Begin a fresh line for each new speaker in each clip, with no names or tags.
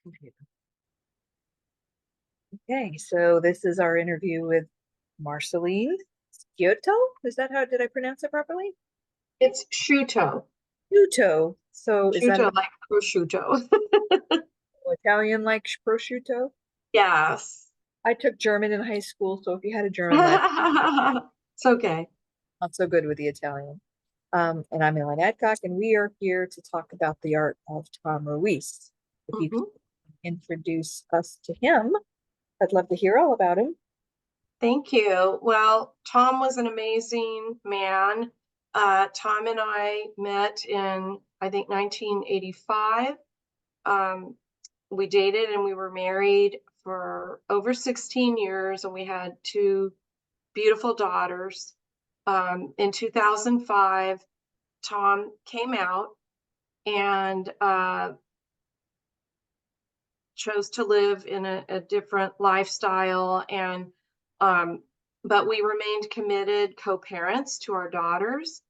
Computer. Okay, so this is our interview with Marceline Sciotto. Is that how did I pronounce it properly?
It's sciutto.
Sciotto. So is that
Sciutto like prosciutto.
Italian like prosciutto?
Yes.
I took German in high school, so if you had a German last,
It's okay.
not so good with the Italian. And I'm Elin Adcock, and we are here to talk about the art of Thom Ruiz. If you could
Mhm.
introduce us to him, I'd love to hear all about him.
Thank you. Well, Thom was an amazing man. Thom and I met in, I think, 1985. Um, we dated and we were married for over 16 years, and we had two beautiful daughters. In 2005, Thom came out and chose to live in a different lifestyle, and but we remained committed co-parents to our daughters,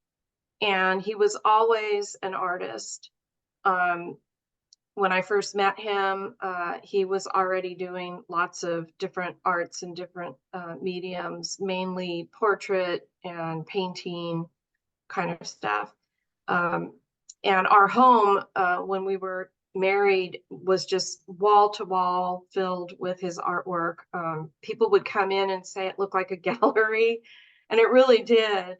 and he was always an artist. um, when I first met him, he was already doing lots of different arts and different mediums, mainly portrait and painting kind of stuff. Um, and our home, when we were married, was just wall to wall filled with his artwork. People would come in and say it looked like a gallery, and it really did.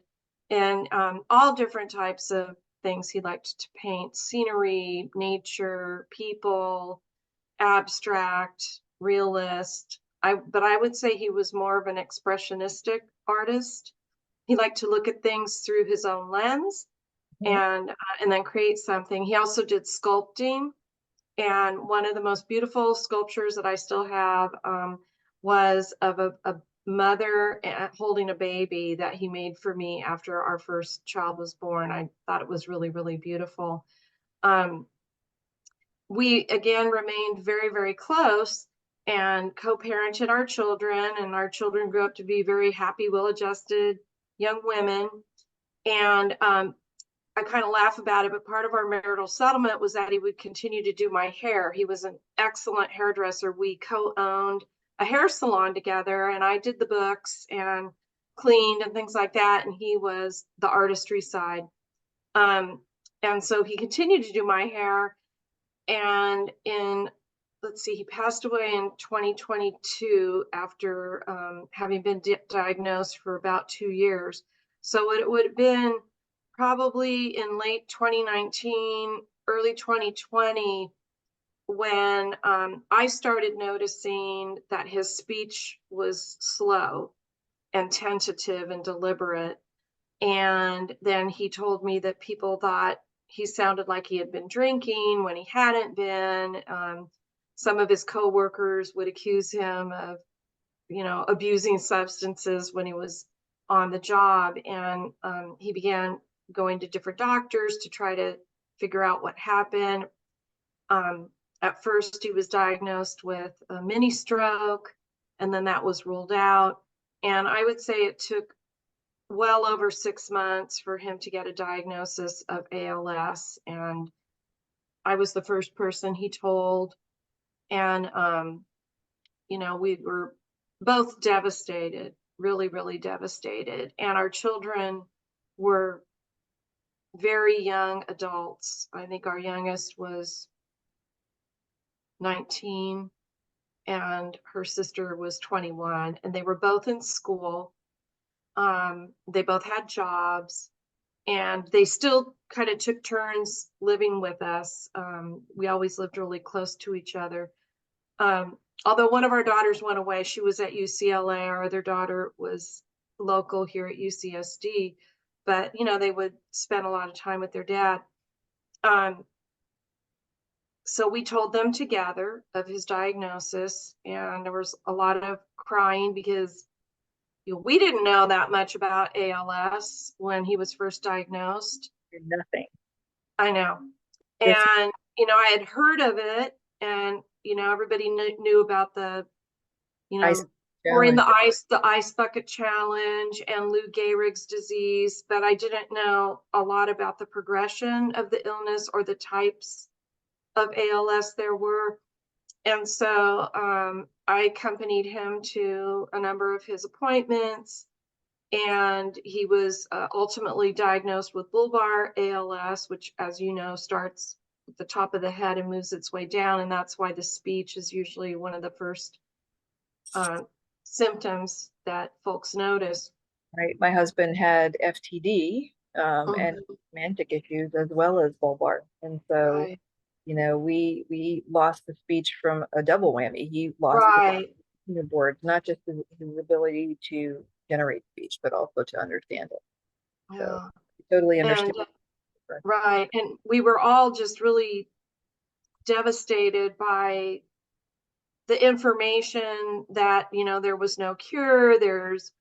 And all different types of things he liked to paint: scenery, nature, people, abstract, realist. But I would say he was more of an expressionistic artist. He liked to look at things through his own lens
Mhm.
and then create something. He also did sculpting, and one of the most beautiful sculptures that I still have was of a mother holding a baby that he made for me after our first child was born. I thought it was really, really beautiful. Um, we again remained very, very close and co-parented our children, and our children grew up to be very happy, well-adjusted young women. And I kind of laugh about it, but part of our marital settlement was that he would continue to do my hair. He was an excellent hairdresser. We co-owned a hair salon together, and I did the books and cleaned and things like that, and he was the artistry side. Um, and so he continued to do my hair. And let's see, he passed away in 2022 after having been diagnosed for about 2 years. So it would have been probably in late 2019, early 2020, when I started noticing that his speech was slow and tentative and deliberate. And then he told me that people thought he sounded like he had been drinking when he hadn't been. Some of his coworkers would accuse him of, abusing substances when he was on the job. And he began going to different doctors to try to figure out what happened. Um, at first, he was diagnosed with a mini stroke, and then that was ruled out. And I would say it took well over 6 months for him to get a diagnosis of ALS. And I was the first person he told. And, we were both devastated, really, really devastated. And our children were very young adults. I think our youngest was 19 and her sister was 21, and they were both in school. They both had jobs, and they still kind of took turns living with us. We always lived really close to each other. Although one of our daughters went away, she was at UCLA. Our other daughter was local here at UCSD, but they would spend a lot of time with their dad. So we told them together of his diagnosis, and there was a lot of crying because we didn't know that much about ALS when he was first diagnosed.
Nothing.
I know.
This
And, I had heard of it, and, everybody knew about the,
ice
pouring
challenge.
the ice bucket challenge and Lou Gehrig's disease, but I didn't know a lot about the progression of the illness or the types of ALS there were. And so I accompanied him to a number of his appointments, and he was ultimately diagnosed with bulbar ALS, which, as you know, starts at the top of the head and moves its way down. And that's why the speech is usually one of the first symptoms that folks notice.
Right. My husband had FTD, and
Mhm.
semantic issues as well as bulbar. And so,
Right.
we lost the speech from a double whammy. He lost his
Right.
boards, not just his ability to generate speech, but also to understand it. So
Yeah.
I totally
And
understand.
right. And we were all just really devastated by the information that, there was no cure. There's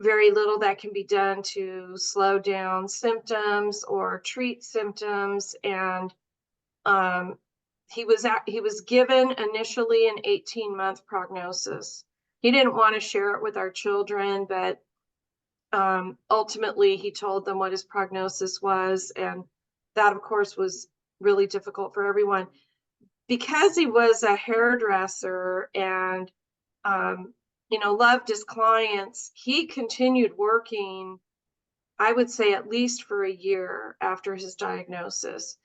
very little that can be done to slow down symptoms or treat symptoms. And um, he was given initially an 18-month prognosis. He didn't want to share it with our children, but ultimately he told them what his prognosis was, and that, of course, was really difficult for everyone. Because he was a hairdresser and loved his clients, he continued working, I would say, at least for a year after his diagnosis.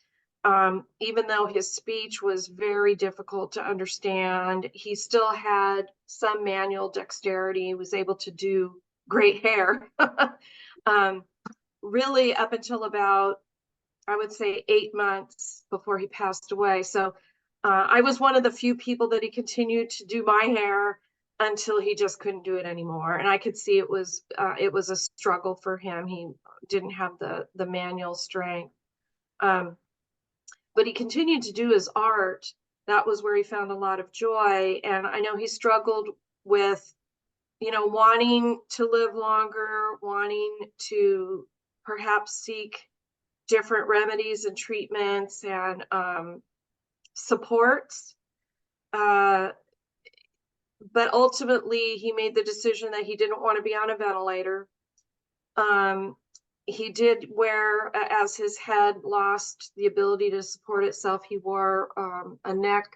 Even though his speech was very difficult to understand, he still had some manual dexterity. He was able to do great hair. um, really, up until about, I would say, 8 months before he passed away. So I was one of the few people that he continued to do my hair until he just couldn't do it anymore. And I could see it was a struggle for him. He didn't have the manual strength. But he continued to do his art. That was where he found a lot of joy. And I know he struggled with, wanting to live longer, wanting to perhaps seek different remedies and treatments and supports. Uh, but ultimately, he made the decision that he didn't want to be on a ventilator. Um, he did wear, as his head lost the ability to support itself, he wore a neck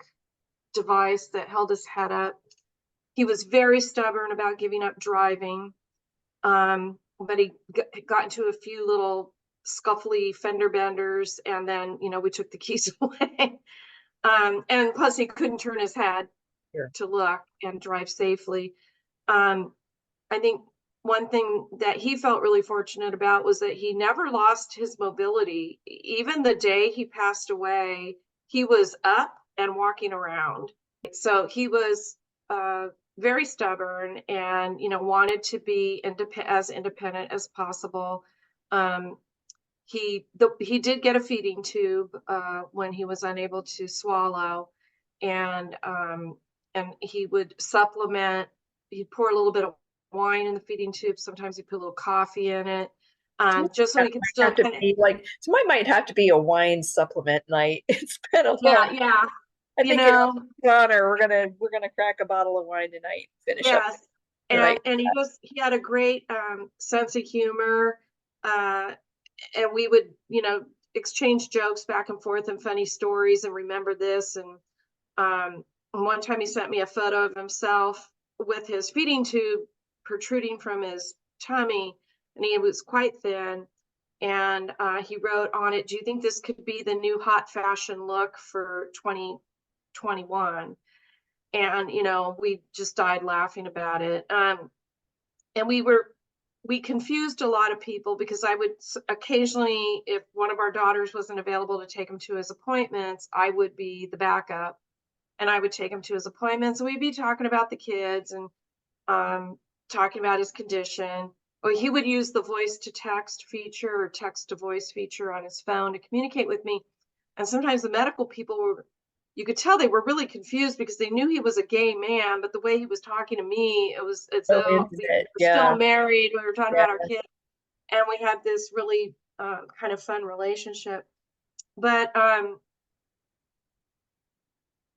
device that held his head up. He was very stubborn about giving up driving, but he got into a few little scuffly fender benders, and then we took the keys away. And plus, he couldn't turn his head
Sure.
to look and drive safely. Um, I think one thing that he felt really fortunate about was that he never lost his mobility. Even the day he passed away, he was up and walking around. So he was very stubborn and, wanted to be as independent as possible. Um, he did get a feeding tube when he was unable to swallow, and he would supplement. He'd pour a little bit of wine in the feeding tube. Sometimes he'd put a little coffee in it, just so
That
he could
might
still
have to
kind of.
be like, so mine might have to be a wine supplement night. It's been a long.
Yeah, yeah,
I
you
think in
know,
honor, we're gonna crack a bottle of wine tonight. Finish up
yes.
the night.
And he had a great sense of humor, uh, and we would exchange jokes back and forth and funny stories and remember this. And one time he sent me a photo of himself with his feeding tube protruding from his tummy, and he was quite thin. And he wrote on it, "Do you think this could be the new hot fashion look for 2021?" And we just died laughing about it. And we confused a lot of people because I would occasionally, if one of our daughters wasn't available to take him to his appointments, I would be the backup, and I would take him to his appointments. And we'd be talking about the kids and um, talking about his condition. Or he would use the voice to text feature or text to voice feature on his phone to communicate with me. And sometimes the medical people you could tell they were really confused because they knew he was a gay man, but the way he was talking to me, it was as
So
though
into
we
it.
were still
Yeah.
married. We were talking
Yeah.
about our kids, and we had this really kind of fun relationship. But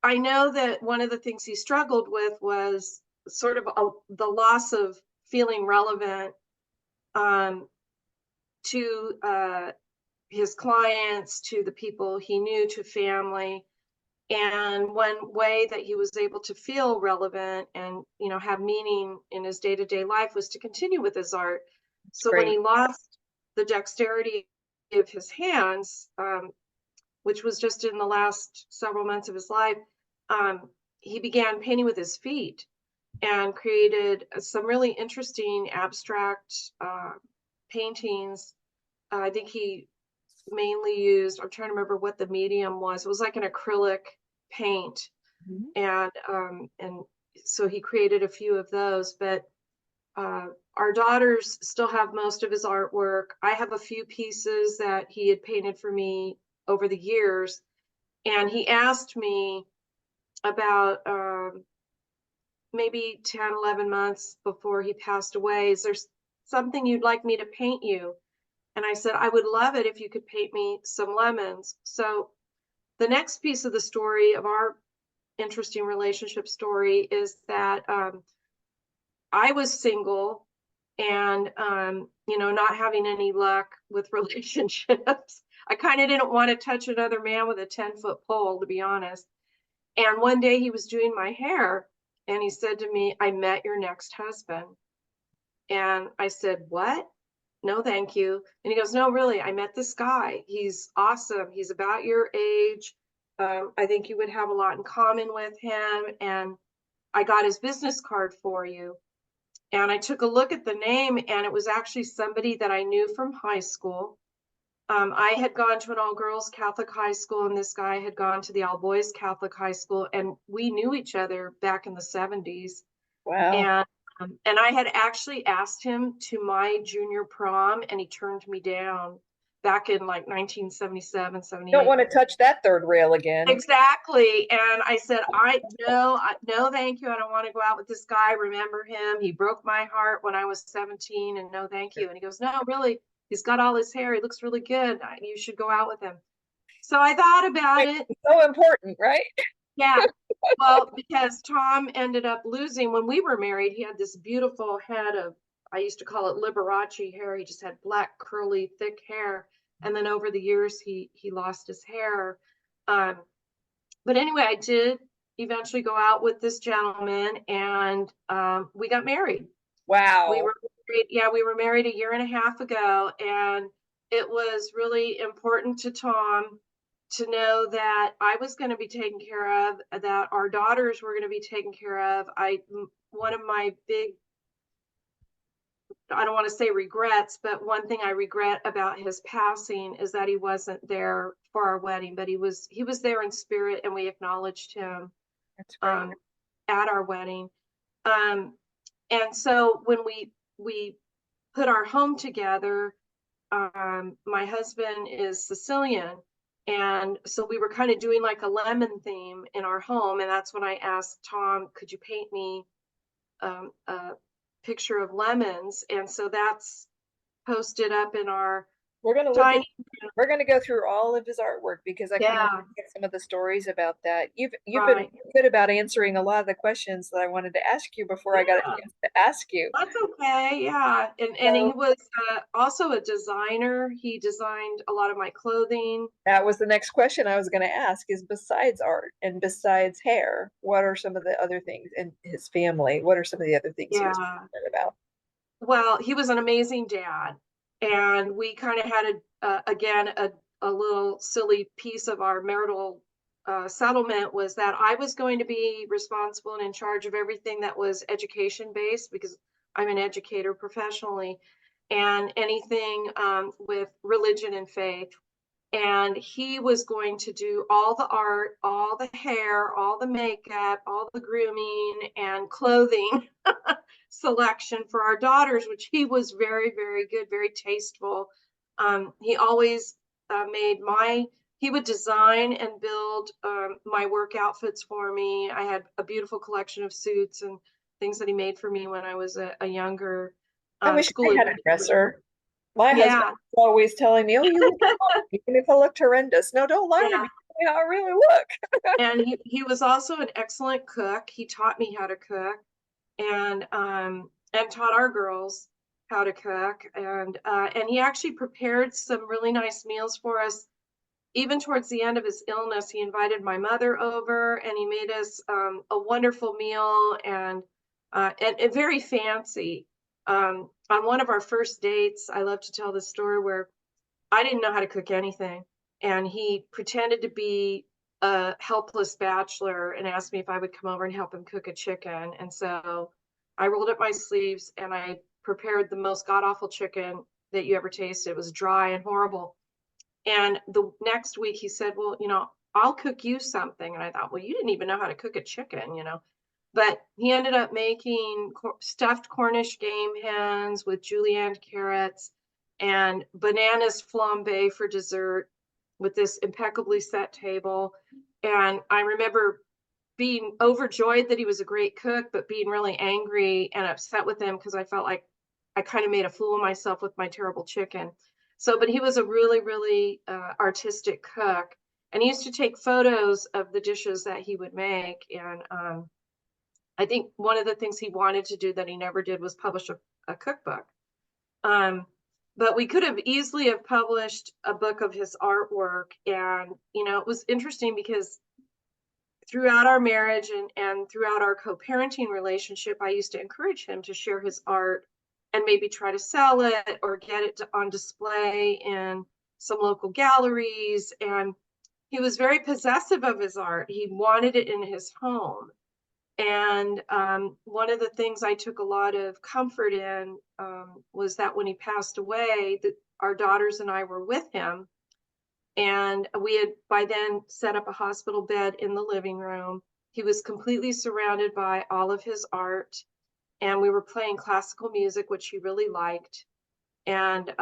I know that one of the things he struggled with was sort of the loss of feeling relevant um, to his clients, to the people he knew, to family. And one way that he was able to feel relevant and, have meaning in his day-to-day life was to continue with his art.
It's
So when
great.
he lost the dexterity of his hands, which was just in the last several months of his life, he began painting with his feet and created some really interesting abstract paintings. I think he mainly used, I'm trying to remember what the medium was. It was like an acrylic paint.
Mhm.
And so he created a few of those, but our daughters still have most of his artwork. I have a few pieces that he had painted for me over the years. And he asked me about maybe 10, 11 months before he passed away, is there something you'd like me to paint you? And I said, I would love it if you could paint me some lemons. So the next piece of the story of our interesting relationship story is that I was single and, not having any luck with relationships. I kind of didn't want to touch another man with a 10-foot pole, to be honest. And one day he was doing my hair and he said to me, I met your next husband. And I said, what? No, thank you. And he goes, no, really, I met this guy. He's awesome. He's about your age. I think you would have a lot in common with him. And I got his business card for you. And I took a look at the name, and it was actually somebody that I knew from high school. I had gone to an all-girls Catholic high school, and this guy had gone to the all-boys Catholic high school, and we knew each other back in the 70s.
Wow.
And I had actually asked him to my junior prom, and he turned me down back in like 1977,
Don't
78.
want to touch that third rail again.
Exactly. And I said, no, thank you. I don't want to go out with this guy. Remember him? He broke my heart when I was 17, and no, thank you. And he goes, no, really, he's got all his hair. He looks really good. You should go out with him. So I thought about it.
So important, right?
Yeah. Well, because Thom ended up losing when we were married, he had this beautiful head of, I used to call it Liberace hair. He just had black, curly, thick hair. And then over the years, he lost his hair. Um, but anyway, I did eventually go out with this gentleman, and we got married. We
Wow.
were married, yeah, we were married a year and a half ago, and it was really important to Thom to know that I was going to be taken care of, that our daughters were going to be taken care of. One of my big, I don't want to say regrets, but one thing I regret about his passing is that he wasn't there for our wedding, but he was there in spirit, and we acknowledged him
That's great.
um, at our wedding. Um, and so when we put our home together, my husband is Sicilian. And so we were kind of doing like a lemon theme in our home. And that's when I asked Thom, could you paint me a picture of lemons? And so that's posted up in our
We're gonna look at
tiny,
we're gonna go through all of his artwork because I kind of
yeah,
get some of the stories about that. You've been
right.
good about answering a lot of the questions that I wanted to ask you before I got a
Yeah.
chance to ask you.
That's okay. Yeah. And he
So
was also a designer. He designed a lot of my clothing.
that was the next question I was going to ask is besides art and besides hair, what are some of the other things in his family? What are some of the other things he was
Yeah.
passionate about?
Well, he was an amazing dad. And we kind of had again, a little silly piece of our marital settlement was that I was going to be responsible and in charge of everything that was education based because I'm an educator professionally, and anything with religion and faith. And he was going to do all the art, all the hair, all the makeup, all the grooming and clothing selection for our daughters, which he was very, very good, very tasteful. He always he would design and build my work outfits for me. I had a beautiful collection of suits and things that he made for me when I was a younger
I wish
school
I had a
administrator.
dresser. My husband
Yeah,
was always telling me, "Oh, you look fine, even if I looked horrendous." No, don't lie to me.
yeah.
Tell me how I really look.
And he was also an excellent cook. He taught me how to cook, and taught our girls how to cook. And he actually prepared some really nice meals for us even towards the end of his illness, he invited my mother over and he made us a wonderful meal and very fancy. On one of our first dates, I love to tell this story where I didn't know how to cook anything, and he pretended to be a helpless bachelor and asked me if I would come over and help him cook a chicken. And so I rolled up my sleeves and I prepared the most god-awful chicken that you ever tasted. It was dry and horrible. And the next week he said, well, I'll cook you something. And I thought, well, you didn't even know how to cook a chicken. But he ended up making stuffed Cornish game hens with julienne carrots and bananas flambé for dessert with this impeccably set table. And I remember being overjoyed that he was a great cook, but being really angry and upset with him because I felt like I kind of made a fool of myself with my terrible chicken. So, but he was a really, really artistic cook. And he used to take photos of the dishes that he would make. And I think one of the things he wanted to do that he never did was publish a cookbook. But we could have easily have published a book of his artwork. And, it was interesting because throughout our marriage and throughout our co-parenting relationship, I used to encourage him to share his art and maybe try to sell it or get it on display in some local galleries. And he was very possessive of his art. He wanted it in his home. And one of the things I took a lot of comfort in was that when he passed away, that our daughters and I were with him. And we had by then set up a hospital bed in the living room. He was completely surrounded by all of his art. And we were playing classical music, which he really liked. And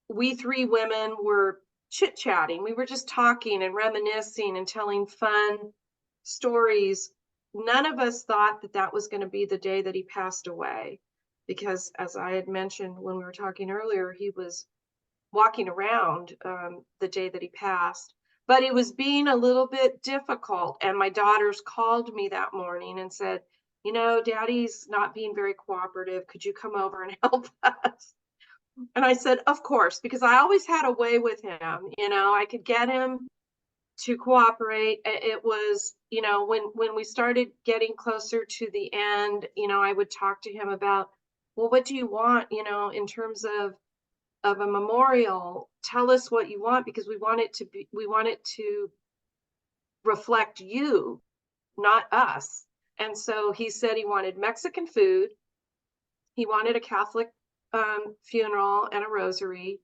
we three women were chit-chatting. We were just talking and reminiscing and telling fun stories. None of us thought that that was going to be the day that he passed away, because as I had mentioned when we were talking earlier, he was walking around the day that he passed. But it was being a little bit difficult. And my daughters called me that morning and said, Daddy's not being very cooperative. Could you come over and help us? And I said, of course, because I always had a way with him. I could get him to cooperate. It was, when we started getting closer to the end, I would talk to him about, well, what do you want, in terms of a memorial? Tell us what you want, because we want it to reflect you, not us. And so he said he wanted Mexican food. He wanted a Catholic funeral and a rosary.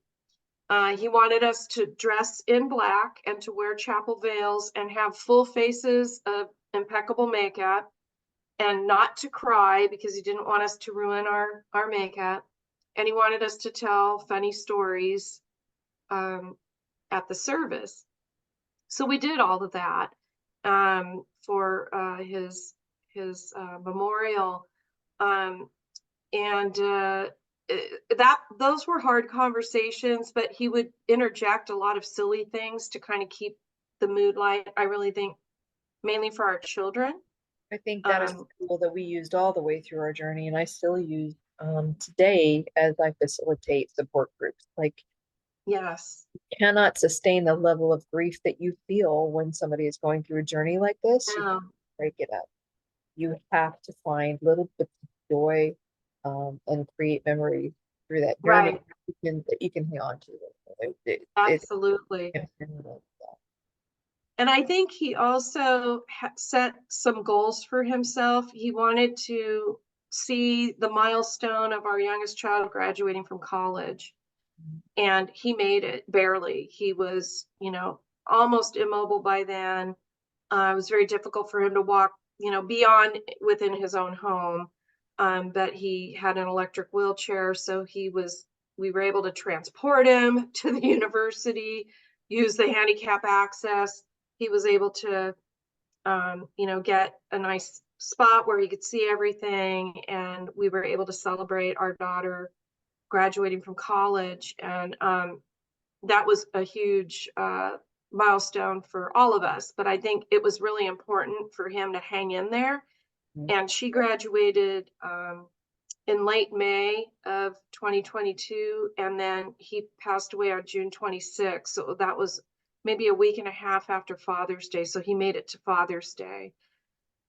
He wanted us to dress in black and to wear chapel veils and have full faces of impeccable makeup and not to cry because he didn't want us to ruin our makeup. And he wanted us to tell funny stories at the service. So we did all of that for his memorial. Those were hard conversations, but he would interject a lot of silly things to kind of keep the mood light. I really think mainly for our children.
I think that is a tool that we used all the way through our journey, and I still use today as I facilitate support groups. Like,
yes,
you cannot sustain the level of grief that you feel when somebody is going through a journey like this. You have to break it up. You have to find little bits of joy and create memories through that journey
right.
that you can hang on to.
Absolutely. And I think he also set some goals for himself. He wanted to see the milestone of our youngest child graduating from college. And he made it barely. He was, almost immobile by then. It was very difficult for him to walk, beyond within his own home. But he had an electric wheelchair. So we were able to transport him to the university, use the handicap access. He was able to, get a nice spot where he could see everything. And we were able to celebrate our daughter graduating from college. And that was a huge milestone for all of us. But I think it was really important for him to hang in there. And she graduated in late May of 2022. And then he passed away on June 26th. So that was maybe a week and a half after Father's Day. So he made it to Father's Day.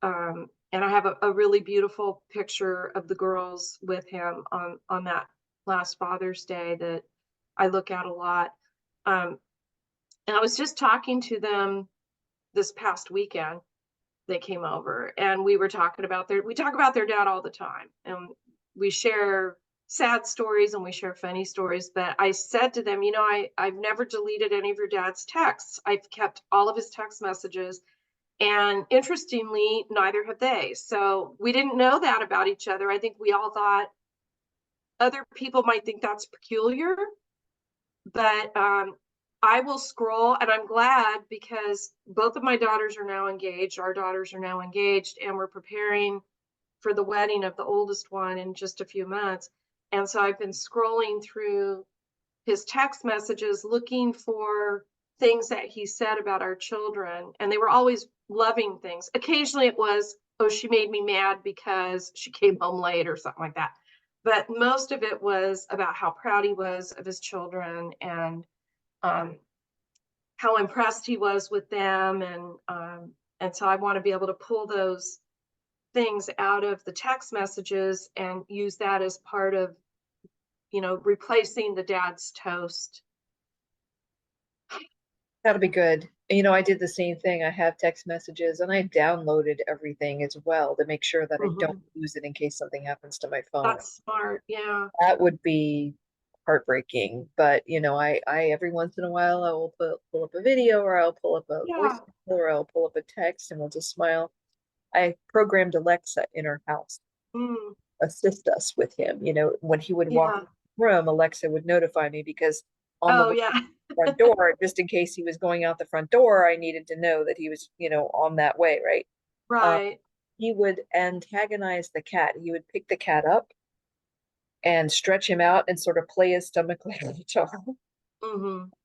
And I have a really beautiful picture of the girls with him on that last Father's Day that I look at a lot. And I was just talking to them this past weekend. They came over and we talk about their dad all the time. And we share sad stories and we share funny stories. But I said to them, I've never deleted any of your dad's texts. I've kept all of his text messages. And interestingly, neither have they. So we didn't know that about each other. I think we all thought other people might think that's peculiar, but I will scroll, and I'm glad because both of my daughters are now engaged. Our daughters are now engaged, and we're preparing for the wedding of the oldest one in just a few months. And so I've been scrolling through his text messages looking for things that he said about our children, and they were always loving things. Occasionally it was, oh, she made me mad because she came home late or something like that. But most of it was about how proud he was of his children and how impressed he was with them. And so I want to be able to pull those things out of the text messages and use that as part of, replacing the dad's toast.
That'll be good. I did the same thing. I have text messages and I downloaded everything as well to make sure that I don't lose it in case something happens to my phone.
That's smart. Yeah.
That would be heartbreaking. But I every once in a while I will pull up a video, or I'll pull up a voice, or I'll pull up a text, and we'll just smile. I programmed Alexa in our house, assist us with him. When he would walk in the room, Alexa would notify me, because on the front door, just in case he was going out the front door, I needed to know that he was, on that way, right?
Right.
He would antagonize the cat. He would pick the cat up and stretch him out and sort of play his stomach like a child.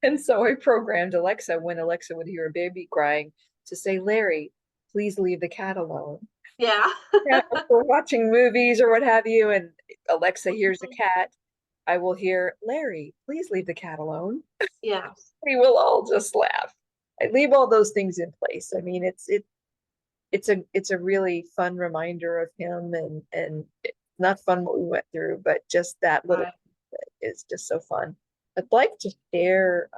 And so I programmed Alexa, when Alexa would hear a baby crying, to say, Larry, please leave the cat alone.
Yeah.
We're watching movies or what have you, and Alexa hears a cat, I will hear, Larry, please leave the cat alone.
Yeah.
We will all just laugh. I leave all those things in place. I mean, it's a really fun reminder of him, and not fun what we went through, but just that little is just so fun. I'd like to share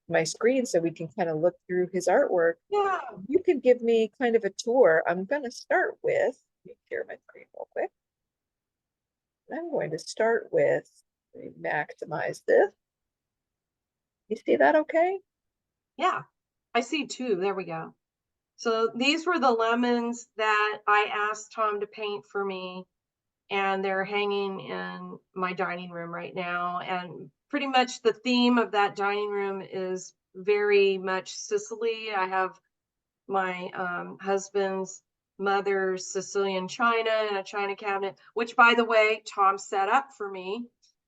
my screen so we can kind of look through his artwork.
Yeah.
You can give me kind of a tour. I'm going to start with, let me share my screen real quick. I'm going to start with, let me maximize this. You see that okay?
Yeah. I see two. There we go. So these were the lemons that I asked Thom to paint for me, and they're hanging in my dining room right now. And pretty much the theme of that dining room is very much Sicily. I have my husband's mother's Sicilian china and a china cabinet, which, by the way, Thom set up for me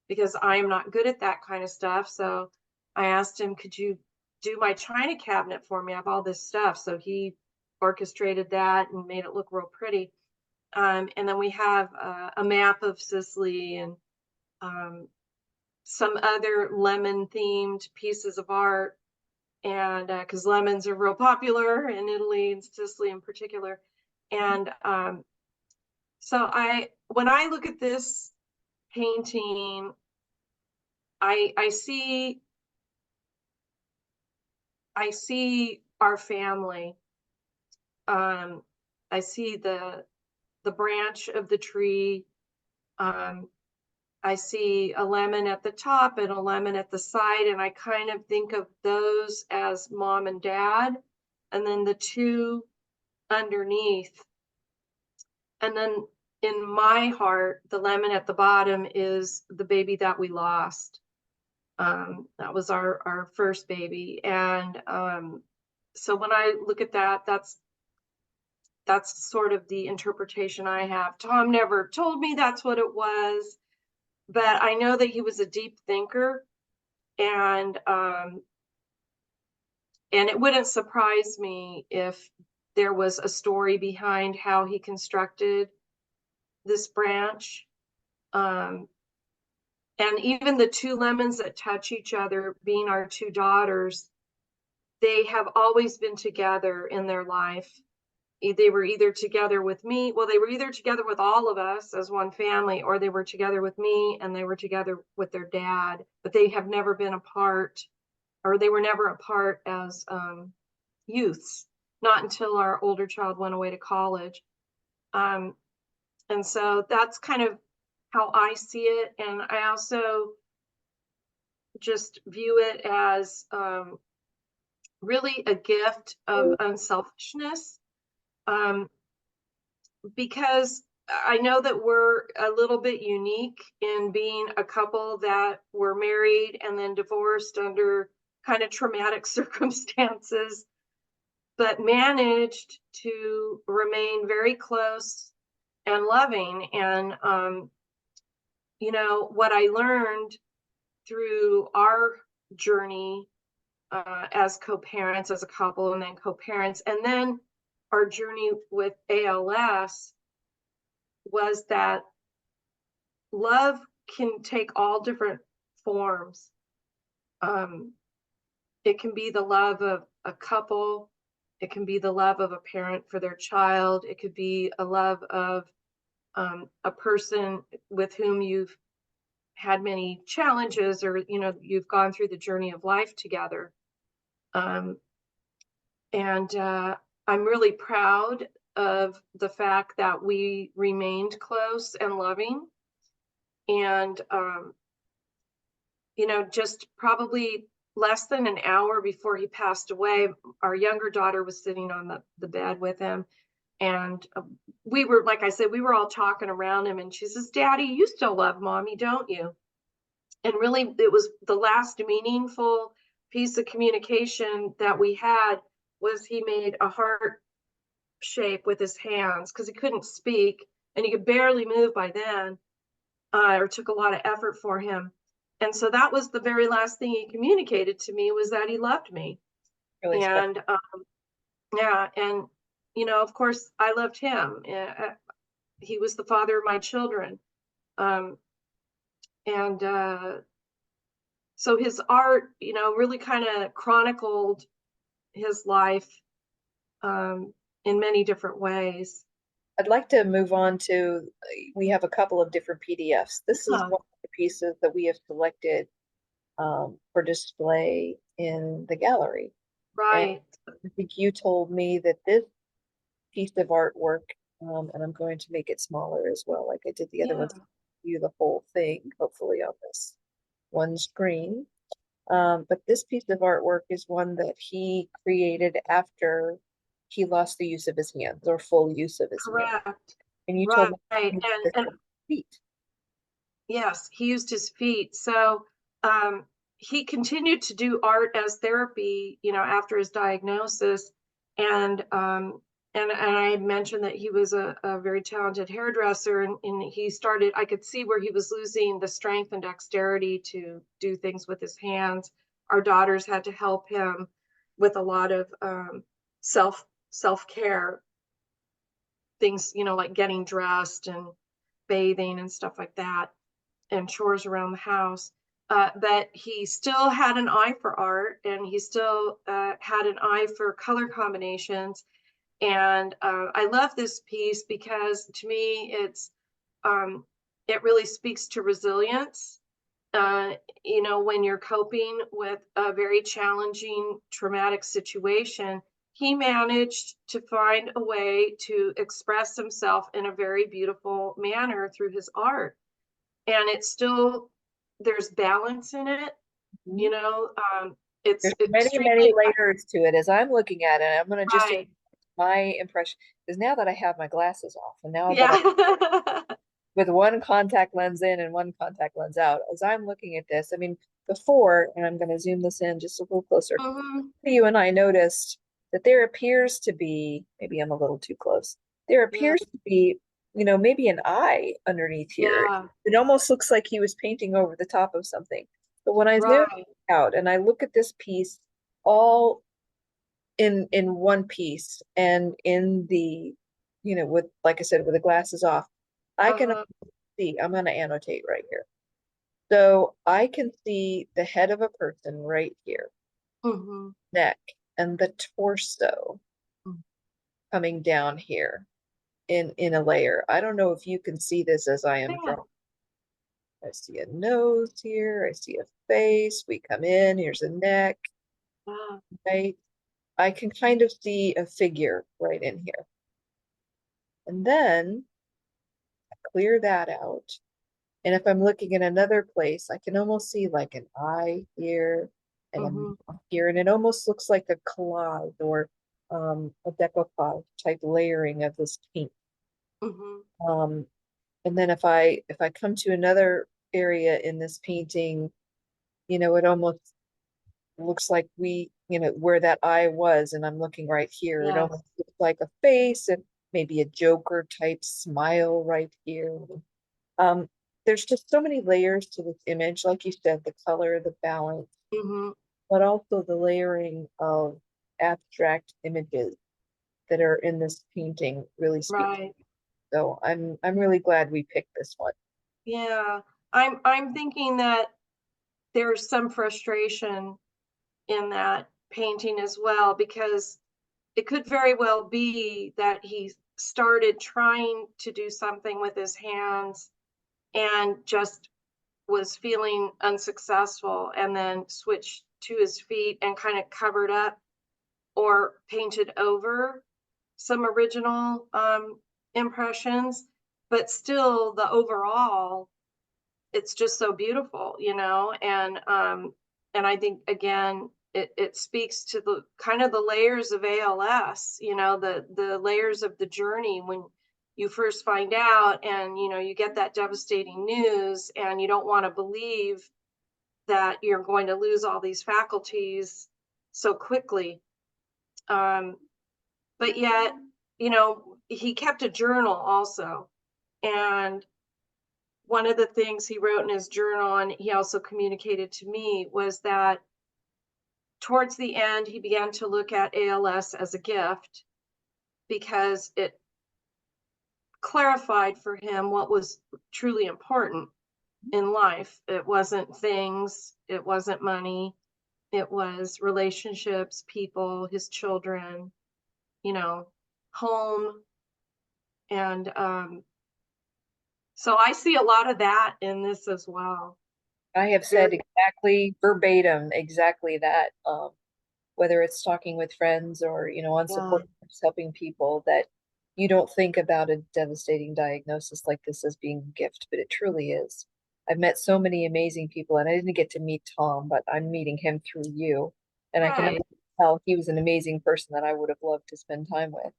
because I am not good at that kind of stuff. So I asked him, could you do my china cabinet for me? I have all this stuff. So he orchestrated that and made it look real pretty. And then we have a map of Sicily and some other lemon themed pieces of art. And because lemons are real popular in Italy and Sicily in particular. And so when I look at this painting, I see our family. I see the branch of the tree. I see a lemon at the top and a lemon at the side, and I kind of think of those as mom and dad, and then the two underneath. And then in my heart, the lemon at the bottom is the baby that we lost. That was our first baby. And so when I look at that, that's sort of the interpretation I have. Thom never told me that's what it was, but I know that he was a deep thinker, and it wouldn't surprise me if there was a story behind how he constructed this branch. And even the two lemons that touch each other, being our two daughters, they have always been together in their life. They were either together with me, well, they were either together with all of us as one family, or they were together with me and they were together with their dad, but they have never been apart, or they were never apart as youths, not until our older child went away to college. Um, and so that's kind of how I see it. And I also just view it as really a gift of unselfishness, um, because I know that we're a little bit unique in being a couple that were married and then divorced under kind of traumatic circumstances, but managed to remain very close and loving. And, what I learned through our journey as co-parents, as a couple, and then co-parents, and then our journey with ALS, was that love can take all different forms. It can be the love of a couple. It can be the love of a parent for their child. It could be a love of a person with whom you've had many challenges, or you've gone through the journey of life together. Um, and I'm really proud of the fact that we remained close and loving. And just probably less than an hour before he passed away, our younger daughter was sitting on the bed with him. And we were, like I said, we were all talking around him, and she says, "Daddy, you still love Mommy, don't you?" And really, it was the last meaningful piece of communication that we had, was he made a heart shape with his hands, because he couldn't speak and he could barely move by then, or took a lot of effort for him. And so that was the very last thing he communicated to me, was that he loved me.
Really special.
And yeah, and of course, I loved him. He was the father of my children. Um, and so his art, really kind of chronicled his life in many different ways.
I'd like to move on to, we have a couple of different PDFs. This is one of the pieces that we have selected for display in the gallery.
Right.
And I think you told me that this piece of artwork, and I'm going to make it smaller as well, like I did the other ones, view the whole thing, hopefully on this one screen. But this piece of artwork is one that he created after he lost the use of his hands, or full use of his hands.
Correct.
And you told
Right.
me
And
feet.
yes, he used his feet. So he continued to do art as therapy, after his diagnosis. And I mentioned that he was a very talented hairdresser, and he started, I could see where he was losing the strength and dexterity to do things with his hands. Our daughters had to help him with a lot of self-care things, like getting dressed and bathing and stuff like that, and chores around the house. But he still had an eye for art, and he still had an eye for color combinations. And I love this piece because, to me, it really speaks to resilience. When you're coping with a very challenging, traumatic situation, he managed to find a way to express himself in a very beautiful manner through his art. And it's still, there's balance in it, it's
There's
extremely
many layers to it as I'm looking at it. I'm going to just
right.
my impression, because now that I have my glasses off, and now that
Yeah.
with one contact lens in and one contact lens out, as I'm looking at this, I mean, before, and I'm going to zoom this in just a little closer, you and I noticed that there appears to be, maybe I'm a little too close, there appears to be, maybe an eye underneath here.
Yeah.
It almost looks like he was painting over the top of something. But when I zoom
Right.
out and I look at this piece all in one piece, and in the, with, like I said, with the glasses off, I can see, I'm going to annotate right here. So I can see the head of a person right here,
Mm-hmm.
neck, and the torso coming down here in a layer. I don't know if you can see this as I am
Yeah.
drawing. I see a nose here. I see a face. We come in. Here's a neck,
Wow.
right? I can kind of see a figure right in here. And then I clear that out. And if I'm looking in another place, I can almost see like an eye here and a
Mm-hmm.
mouth here. And it almost looks like a collage or a decoupage type layering of this paint.
Mm-hmm.
Um, and then if I come to another area in this painting, it almost looks like where that eye was, and I'm looking right here. It
Yes.
almost looks like a face and maybe a Joker type smile right here. Um, there's just so many layers to this image, like you said, the color, the balance,
Mm-hmm.
but also the layering of abstract images that are in this painting really speaks.
Right.
So I'm really glad we picked this one.
Yeah. I'm thinking that there's some frustration in that painting as well, because it could very well be that he started trying to do something with his hands and just was feeling unsuccessful, and then switched to his feet and kind of covered up or painted over some original impressions. But still, the overall, it's just so beautiful, and I think, again, it speaks to the kind of the layers of ALS, the layers of the journey when you first find out, and you get that devastating news, and you don't want to believe that you're going to lose all these faculties so quickly. um, but yet, he kept a journal also, and one of the things he wrote in his journal, and he also communicated to me, was that towards the end, he began to look at ALS as a gift, because it clarified for him what was truly important in life. It wasn't things, it wasn't money, it was relationships, people, his children, home. And so I see a lot of that in this as well.
I have said
Very,
exactly verbatim, exactly that. Whether it's talking with friends or, on
yeah,
support groups, helping people, that you don't think about a devastating diagnosis like this as being a gift, but it truly is. I've met so many amazing people, and I didn't get to meet Thom, but I'm meeting him through you. And I can
right.
tell he was an amazing person that I would have loved to spend time with.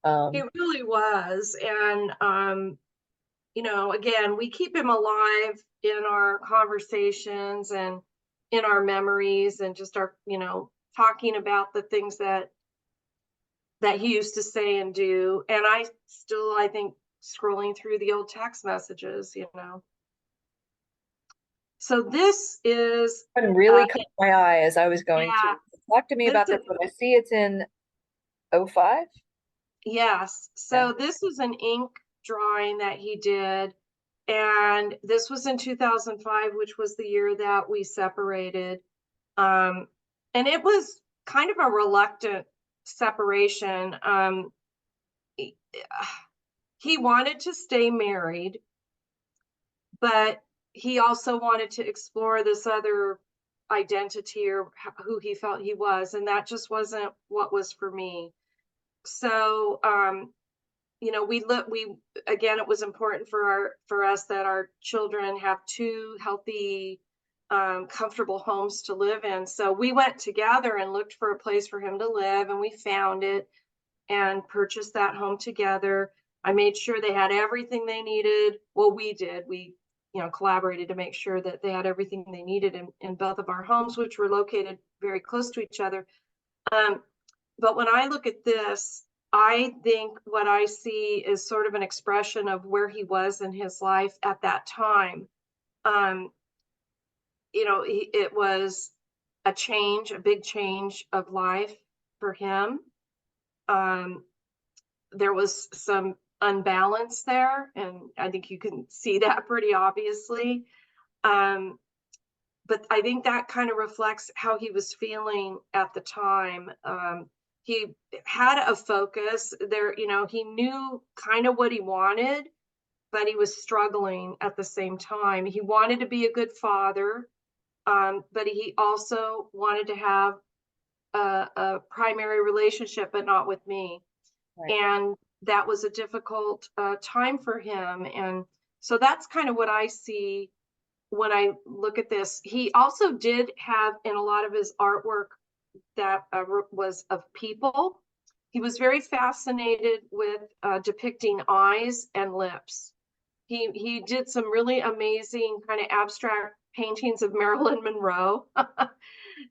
He
Um,
really was. And, again, we keep him alive in our conversations and in our memories, and just our, talking about the things that he used to say and do. And I think, scrolling through the old text messages. So this is,
and really
uh,
caught my eye as I was going
yeah,
to talk to me
this
about
is,
this one. I see it's in '05.
yes.
Yeah.
So this is an ink drawing that he did. And this was in 2005, which was the year that we separated. Um, and it was kind of a reluctant separation. He, he wanted to stay married, but he also wanted to explore this other identity, or who he felt he was. And that just wasn't what was for me. So, we again, it was important for us that our children have two healthy, comfortable homes to live in. So we went together and looked for a place for him to live, and we found it and purchased that home together. I made sure they had everything they needed. Well, we did. We, collaborated to make sure that they had everything they needed in both of our homes, which were located very close to each other. Um, but when I look at this, I think what I see is sort of an expression of where he was in his life at that time. Um, it was a big change of life for him. Um, there was some unbalance there, and I think you can see that pretty obviously. Um, but I think that kind of reflects how he was feeling at the time. He had a focus there, you know, he knew kind of what he wanted, but he was struggling at the same time. He wanted to be a good father, but he also wanted to have a primary relationship, but not with me.
Right.
And that was a difficult time for him. And so that's kind of what I see when I look at this. He also did have in a lot of his artwork that was of people. He was very fascinated with depicting eyes and lips. He did some really amazing kind of abstract paintings of Marilyn Monroe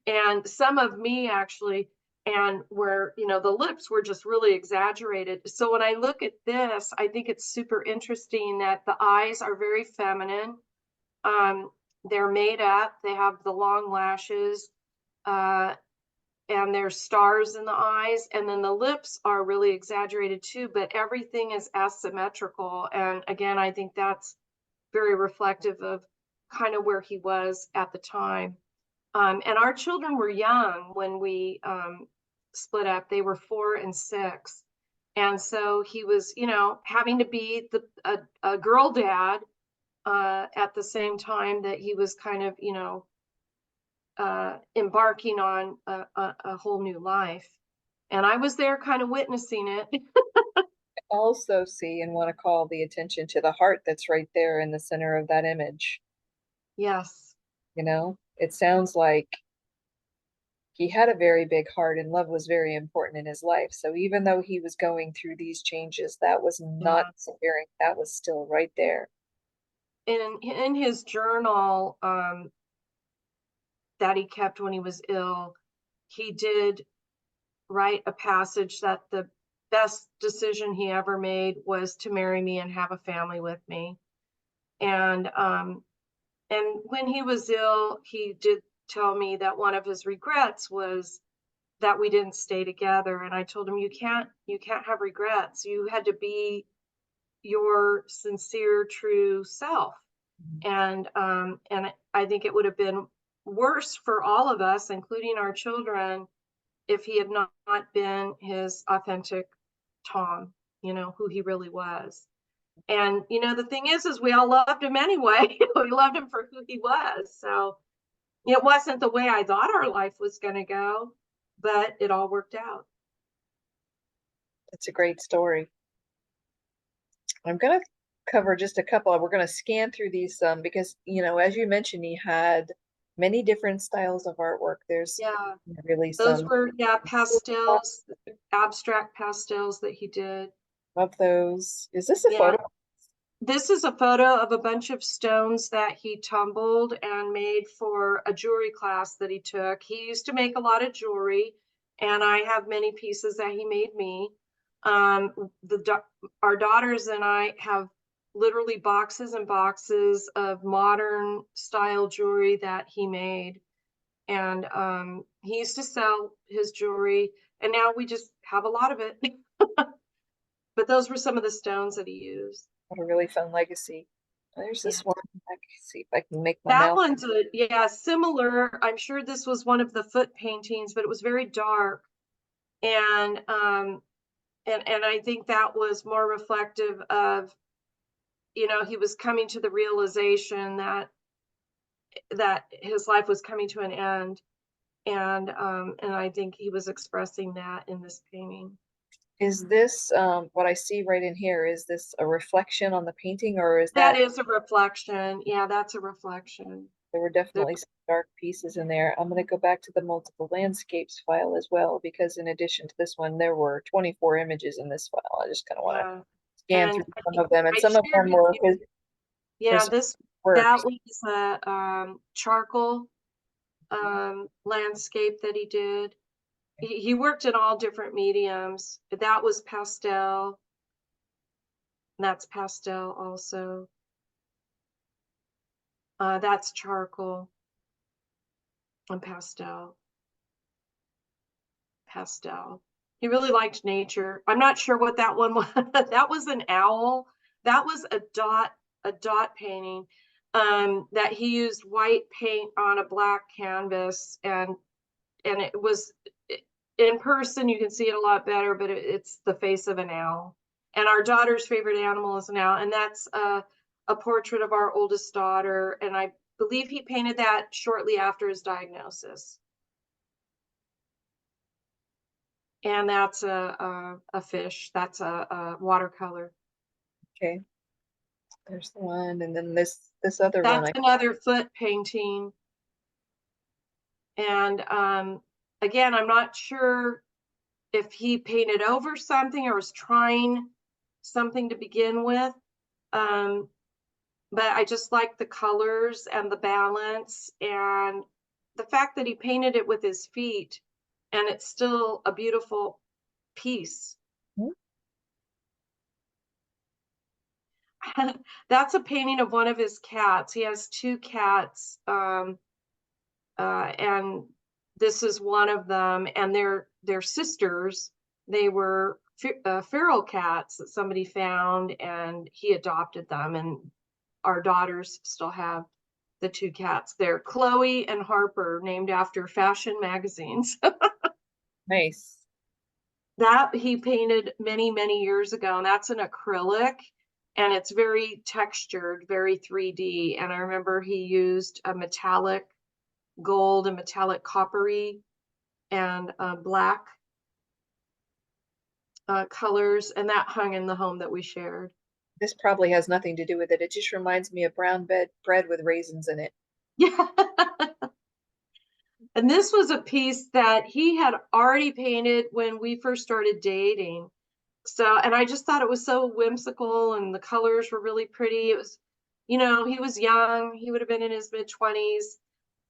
and some of me actually, and where, you know, the lips were just really exaggerated. So when I look at this, I think it's super interesting that the eyes are very feminine. Um, they're made up, they have the long lashes, and there's stars in the eyes, and then the lips are really exaggerated too, but everything is asymmetrical. And again, I think that's very reflective of kind of where he was at the time. And our children were young when we split up. They were 4 and 6. And so he was, you know, having to be a girl dad at the same time that he was kind of, you know, embarking on a whole new life. And I was there kind of witnessing it.
Also see and want to call the attention to the heart that's right there in the center of that image.
Yes.
You know, it sounds like he had a very big heart and love was very important in his life. So even though he was going through these changes, that was not
Yeah.
disappearing. That was still right there.
In his journal that he kept when he was ill, he did write a passage that the best decision he ever made was to marry me and have a family with me. And when he was ill, he did tell me that one of his regrets was that we didn't stay together. And I told him, you can't have regrets. You had to be your sincere, true self. And I think it would have been worse for all of us, including our children, if he had not been his authentic Thom, you know, who he really was. And, you know, the thing is we all loved him anyway. We loved him for who he was. So it wasn't the way I thought our life was going to go, but it all worked out.
It's a great story. I'm going to cover just a couple. We're going to scan through these because, you know, as you mentioned, he had many different styles of artwork. There's
Yeah.
really
Those
some
were, yeah, pastels, abstract pastels that he did.
of those. Is this a
Yeah.
photo?
This is a photo of a bunch of stones that he tumbled and made for a jewelry class that he took. He used to make a lot of jewelry, and I have many pieces that he made me. Our daughters and I have literally boxes and boxes of modern style jewelry that he made. And he used to sell his jewelry, and now we just have a lot of it. But those were some of the stones that he used.
What a really fun legacy. There's
Yeah.
this one. I can see if I can make my
That
mouth.
one's yeah, similar. I'm sure this was one of the foot paintings, but it was very dark. And and I think that was more reflective of, you know, he was coming to the realization that his life was coming to an end. And I think he was expressing that in this painting.
Is this what I see right in here? Is this a reflection on the painting, or is
That
that
is a reflection. Yeah, that's a reflection.
there were
The-
definitely some dark pieces in there? I'm going to go back to the multiple landscapes file as well, because in addition to this one, there were 24 images in this file. I just kind of want to
yeah.
scan
And
through some of them, and
I
some of
shared
them
with
were
you, yeah,
his
this that
works.
was a charcoal landscape that he did. He worked in all different mediums. That was pastel. That's pastel also. That's charcoal and pastel. Pastel. He really liked nature. I'm not sure what that one was. That was an owl. That was a dot painting. that he used white paint on a black canvas, and it was, in person you can see it a lot better, but it's the face of an owl. And our daughter's favorite animal is an owl, and that's a portrait of our oldest daughter, and I believe he painted that shortly after his diagnosis. And that's a fish. That's a watercolor.
Okay. There's the one, and then this other one.
That's another foot painting. And again, I'm not sure if he painted over something or was trying something to begin with. But I just like the colors and the balance, and the fact that he painted it with his feet, and it's still a beautiful piece. That's a painting of one of his cats. He has two cats, and this is one of them, and they're sisters. They were feral cats that somebody found, and he adopted them, and our daughters still have the two cats. They're Chloe and Harper, named after fashion magazines.
Nice.
That he painted many, many years ago, and that's an acrylic, and it's very textured, very 3D. And I remember he used a metallic gold and metallic coppery and black colors, and that hung in the home that we shared.
This probably has nothing to do with it. It just reminds me of brown bread with raisins in it.
Yeah. And this was a piece that he had already painted when we first started dating. So, and I just thought it was so whimsical, and the colors were really pretty. It was, he was young. He would have been in his mid-20s.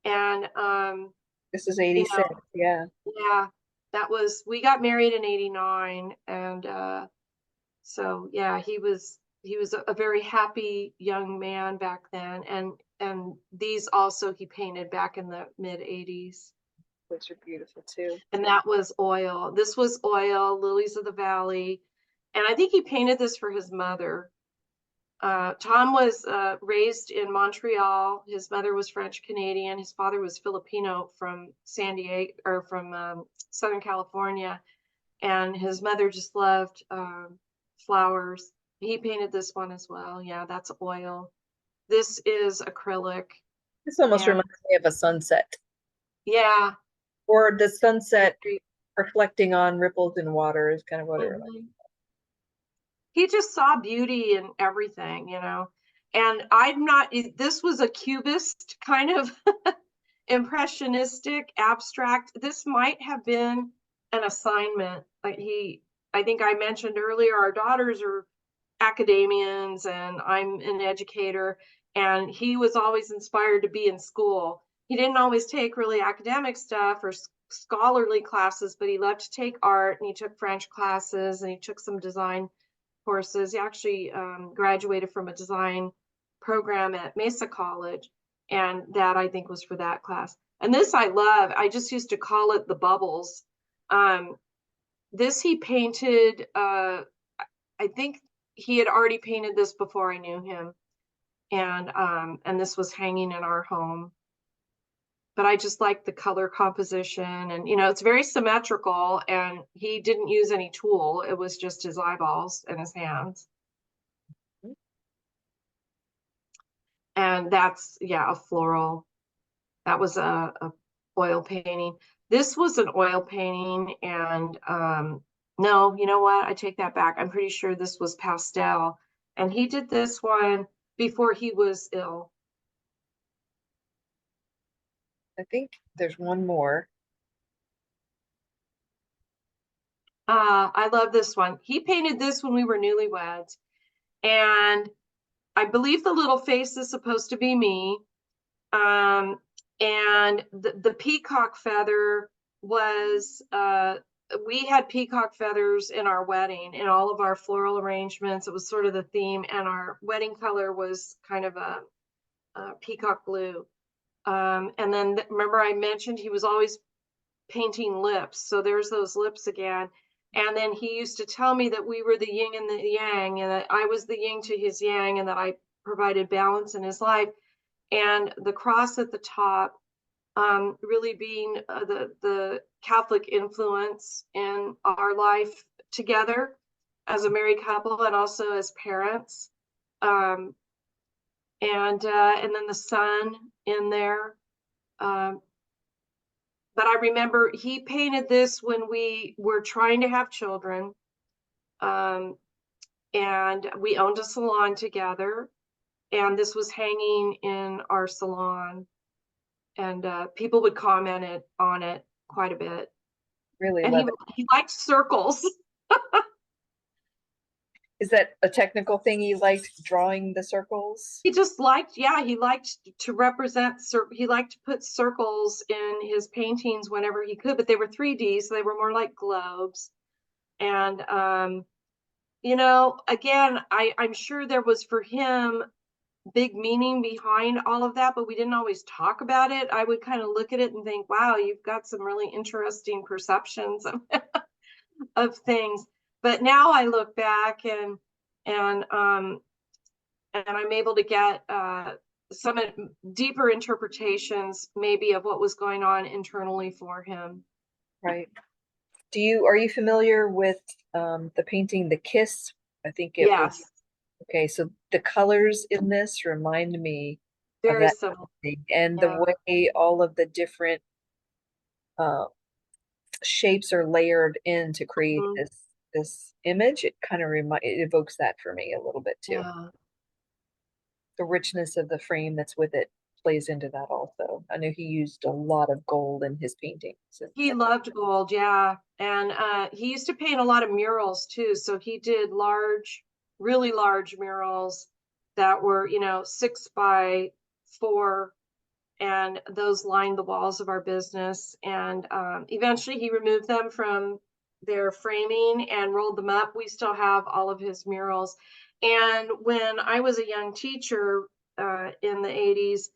And
this is 86. Yeah.
Yeah, we got married in 89. And so yeah, he was a very happy young man back then. And these also he painted back in the mid-80s.
Those are beautiful too.
And that was oil. This was oil, Lilies of the Valley. And I think he painted this for his mother. Thom was raised in Montreal. His mother was French Canadian. His father was Filipino from San Diego, or from Southern California. And his mother just loved flowers. He painted this one as well. Yeah, that's oil. This is acrylic.
This almost reminds me of a sunset.
Yeah.
Or the sunset reflecting on ripples in water is kind of what it reminds me.
He just saw beauty in everything, and this was a cubist kind of impressionistic, abstract. This might have been an assignment. I think I mentioned earlier, our daughters are academians and I'm an educator, and he was always inspired to be in school. He didn't always take really academic stuff or scholarly classes, but he loved to take art, and he took French classes, and he took some design courses. He actually graduated from a design program at Mesa College, and that I think was for that class. And this I love. I just used to call it the bubbles. This he painted, I think he had already painted this before I knew him. And this was hanging in our home. But I just like the color composition, and it's very symmetrical, and he didn't use any tool. It was just his eyeballs and his hands. And that's, yeah, a floral. That was a oil painting. This was an oil painting, and no, you know what? I take that back. I'm pretty sure this was pastel. And he did this one before he was ill.
I think there's one more.
I love this one. He painted this when we were newlyweds, and I believe the little face is supposed to be me. And the peacock feather was, we had peacock feathers in our wedding, in all of our floral arrangements. It was sort of the theme, and our wedding color was kind of a peacock blue. And then remember I mentioned he was always painting lips. So there's those lips again. And then he used to tell me that we were the yin and the yang, and that I was the yin to his yang, and that I provided balance in his life. and the cross at the top, really being the Catholic influence in our life together as a married couple and also as parents. Um, and then the sun in there. Um, but I remember he painted this when we were trying to have children. Um, and we owned a salon together, and this was hanging in our salon, and people would comment on it quite a bit.
Really
And
love it.
he liked circles.
Is that a technical thing? You liked drawing the circles?
He just liked, yeah, he liked to represent, he liked to put circles in his paintings whenever he could, but they were 3D, so they were more like globes. And, you know, again, I'm sure there was for him big meaning behind all of that, but we didn't always talk about it. I would kind of look at it and think, wow, you've got some really interesting perceptions of things. But now I look back and I'm able to get some deeper interpretations maybe of what was going on internally for him.
Right. Are you familiar with the painting The Kiss? I think it was,
Yes,
okay, so the colors in this remind me of
very
that
similar.
painting, and the
Yeah.
way all of the different uh, shapes are layered in to create
Mhm.
this image. It kind of it evokes that for me a little bit too.
Yeah.
The richness of the frame that's with it plays into that also. I know he used a lot of gold in his paintings.
He loved gold, yeah. And he used to paint a lot of murals too. So he did large, really large murals that were, you know, 6 by 4, and those lined the walls of our business. And eventually he removed them from their framing and rolled them up. We still have all of his murals. And when I was a young teacher in the 80s,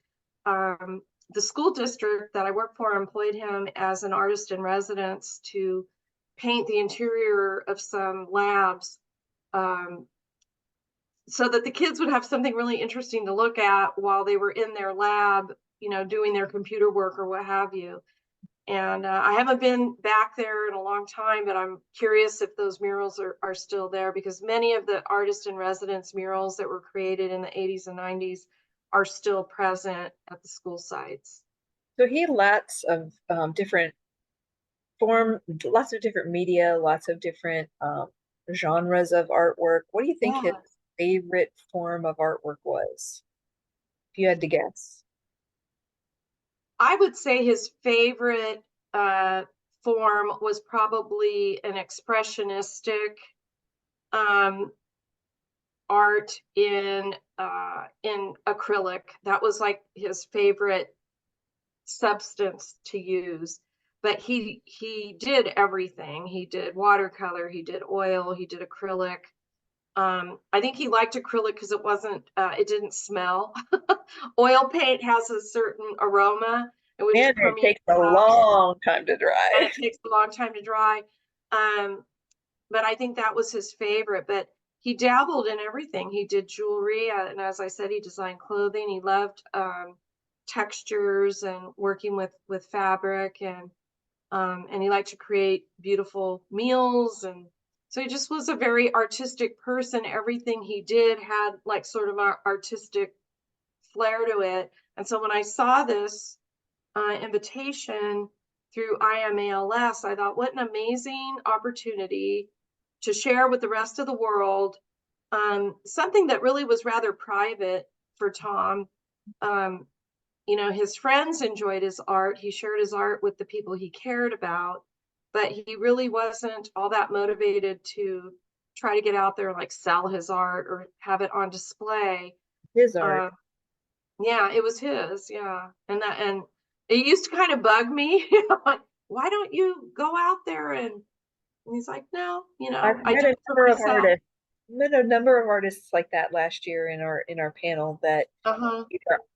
the school district that I worked for employed him as an artist in residence to paint the interior of some labs, um, so that the kids would have something really interesting to look at while they were in their lab, you know, doing their computer work or what have you. And I haven't been back there in a long time, but I'm curious if those murals are still there, because many of the artist in residence murals that were created in the 80s and 90s are still present at the school sites.
So he had lots of different lots of different media, lots of different genres of artwork. What do you think his
Yeah.
favorite form of artwork was, if you had to guess?
I would say his favorite form was probably an expressionistic um, art in acrylic. That was like his favorite substance to use. But he did everything. He did watercolor, he did oil, he did acrylic. I think he liked acrylic because it didn't smell. Oil paint has a certain aroma, which
And it
permeates
takes a
the house,
long time to
and
dry.
it takes a long time to dry. Um, but I think that was his favorite. But he dabbled in everything. He did jewelry, and as I said, he designed clothing. He loved textures and working with fabric, and he liked to create beautiful meals. And so he just was a very artistic person. Everything he did had like sort of an artistic flair to it. And so when I saw this invitation through IMALS, I thought, what an amazing opportunity to share with the rest of the world something that really was rather private for Thom. Um, you know, his friends enjoyed his art. He shared his art with the people he cared about, but he really wasn't all that motivated to try to get out there and like sell his art or have it on display.
His art.
Um, yeah, it was his. Yeah. And it used to kind of bug me, like, why don't you go out there? And he's like, no,
I've
I
met
do
a
it for
number of
myself.
artists. Met a number of artists like that last year in our panel that
Uh-huh.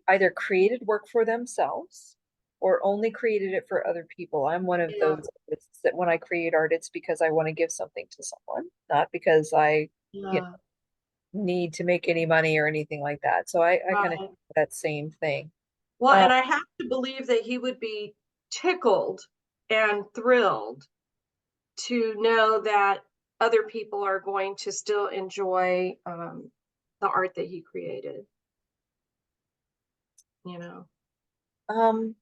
either created work for themselves or only created it for other people. I'm one of
Yeah.
those artists that when I create art, it's because I want to give something to someone, not because I, you know,
Yeah.
need to make any money or anything like that. So I kind of
Right.
that same thing.
Well,
Uh,
and I have to believe that he would be tickled and thrilled to know that other people are going to still enjoy the art that he created, you know.
um,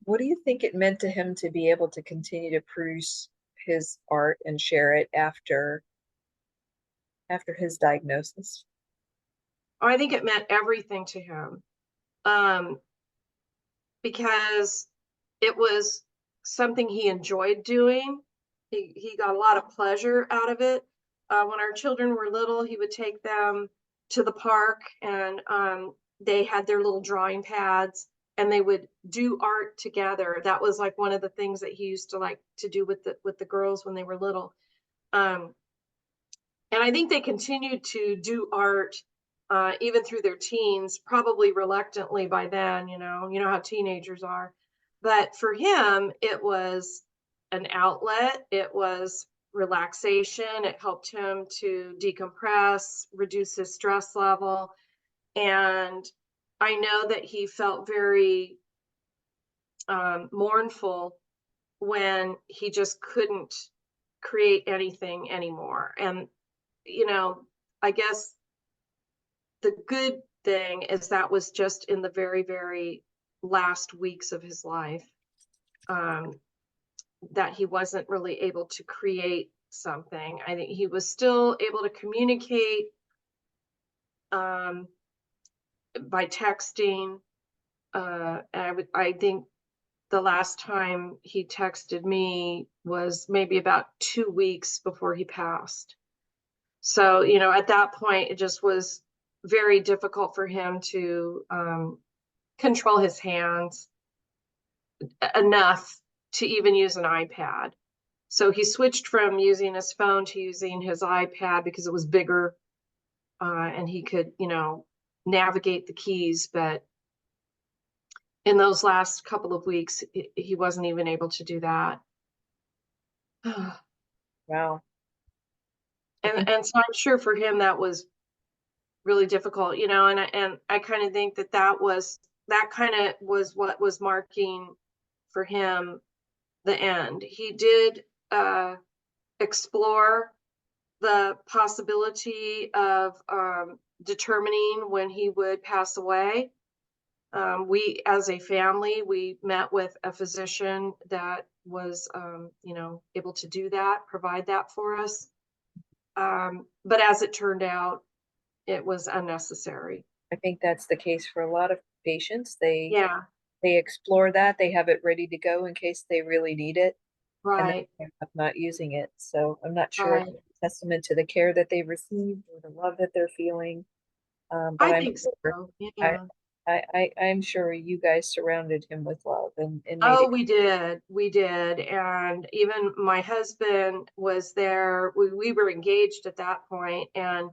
what do you think it meant to him to be able to continue to produce his art and share it after his diagnosis?
I think it meant everything to him, um, because it was something he enjoyed doing. He got a lot of pleasure out of it. When our children were little, he would take them to the park, and they had their little drawing pads, and they would do art together. That was like one of the things that he used to like to do with the girls when they were little. Um, and I think they continued to do art even through their teens, probably reluctantly by then, you know how teenagers are. But for him, it was an outlet, it was relaxation, it helped him to decompress, reduce his stress level. And I know that he felt very mournful when he just couldn't create anything anymore. And, you know, I guess the good thing is that was just in the very, very last weeks of his life, um, that he wasn't really able to create something. I think he was still able to communicate um, by texting. I think the last time he texted me was maybe about 2 weeks before he passed. So, you know, at that point, it just was very difficult for him to control his hands enough to even use an iPad. So he switched from using his phone to using his iPad because it was bigger and he could, you know, navigate the keys. But in those last couple of weeks, he wasn't even able to do that. and
Wow. I think
and so I'm sure for him that was really difficult, you know, and I kind of think that that kind of was what was marking for him the end. He did explore the possibility of determining when he would pass away. We, as a family, we met with a physician that was, you know, able to do that, provide that for us. But as it turned out, it was unnecessary.
I think that's the case for a lot of patients.
Yeah,
They explore that, they have it ready to go in case they really need it, and then
right,
they end up not using it. So I'm not sure if
right.
it's a testament to the care that they received or the love that they're feeling. But
I
I'm
think
sure
so.
I,
Yeah.
I'm sure you guys surrounded him with love and made
Oh,
it.
we did. We did. And even my husband was there. We were engaged at that point and,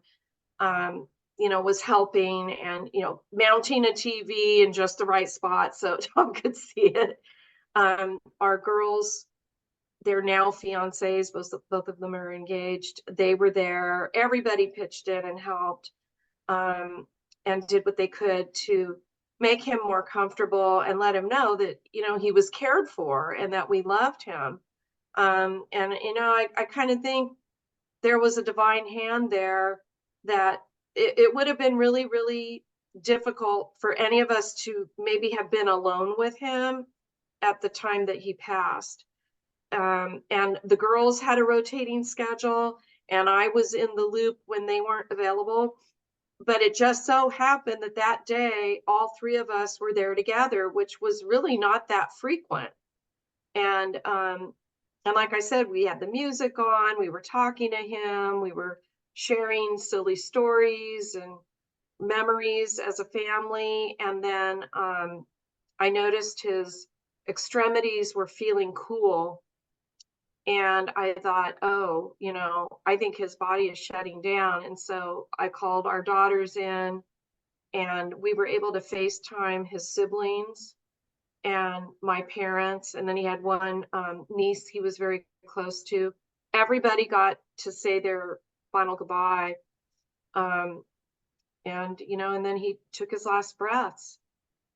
um, you know, was helping and, you know, mounting a TV in just the right spot so Tom could see it. Our girls, they're now fiancés, both of them are engaged. They were there. Everybody pitched in and helped. um, and did what they could to make him more comfortable and let him know that, you know, he was cared for and that we loved him. And, you know, I kind of think there was a divine hand there that it would have been really, really difficult for any of us to maybe have been alone with him at the time that he passed. And the girls had a rotating schedule, and I was in the loop when they weren't available. But it just so happened that that day, all three of us were there together, which was really not that frequent. And and like I said, we had the music on, we were talking to him, we were sharing silly stories and memories as a family. And then I noticed his extremities were feeling cool. And I thought, oh, you know, I think his body is shutting down. And so I called our daughters in and we were able to FaceTime his siblings and my parents. And then he had one niece he was very close to. Everybody got to say their final goodbye. And, you know, and then he took his last breaths.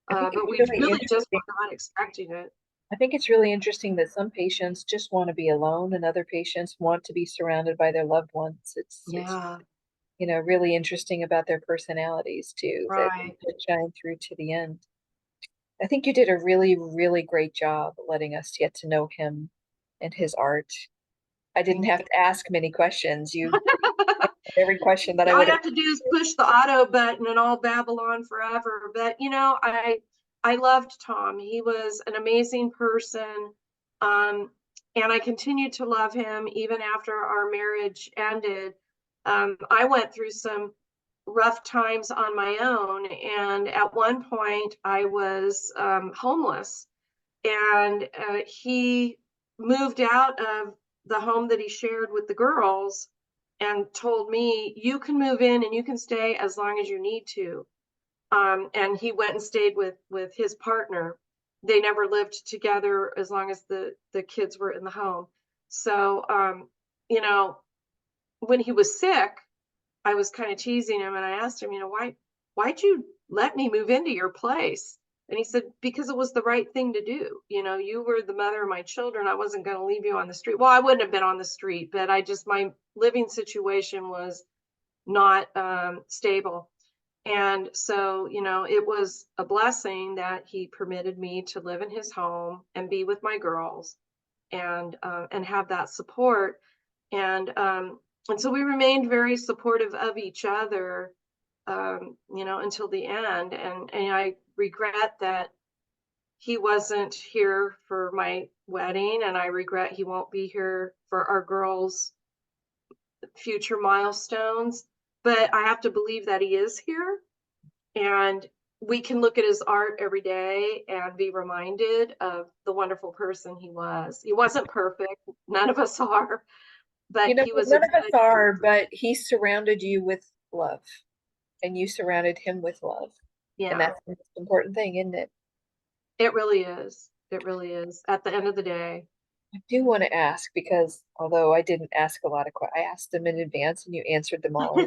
I think
But
it's
we
really
really just
interesting.
were not expecting it.
I think it's really interesting that some patients just want to be alone and other patients want to be surrounded by their loved ones. It's
Yeah,
really interesting about their personalities too, that
right.
shine through to the end. I think you did a really, really great job letting us get to know him and his art. I didn't
Thank
have
you.
to ask many questions. You every question that I
All
would
I
have.
have to do is push the auto button and all babble on forever. But you know, I loved Thom. He was an amazing person. Um, and I continued to love him even after our marriage ended. I went through some rough times on my own, and at one point I was homeless, and he moved out of the home that he shared with the girls and told me, you can move in and you can stay as long as you need to. And he went and stayed with his partner. They never lived together as long as the kids were in the home. So you know, when he was sick, I was kind of teasing him, and I asked him, you know, why'd you let me move into your place? And he said, because it was the right thing to do. You know, you were the mother of my children. I wasn't going to leave you on the street. Well, I wouldn't have been on the street, but my living situation was not stable. And so, you know, it was a blessing that he permitted me to live in his home and be with my girls and have that support. And and so we remained very supportive of each other, you know, until the end. And I regret that he wasn't here for my wedding, and I regret he won't be here for our girls' future milestones. But I have to believe that he is here, and we can look at his art every day and be reminded of the wonderful person he was. He wasn't perfect, none of us are, but he was a
None of us
good
are,
person.
but he surrounded you with love, and you surrounded him with love. And
Yeah,
that's the most important thing, isn't it?
it really is. It really is. At the end of the day.
I do want to ask because although I didn't ask a lot of questions, I asked them in advance and you answered them all.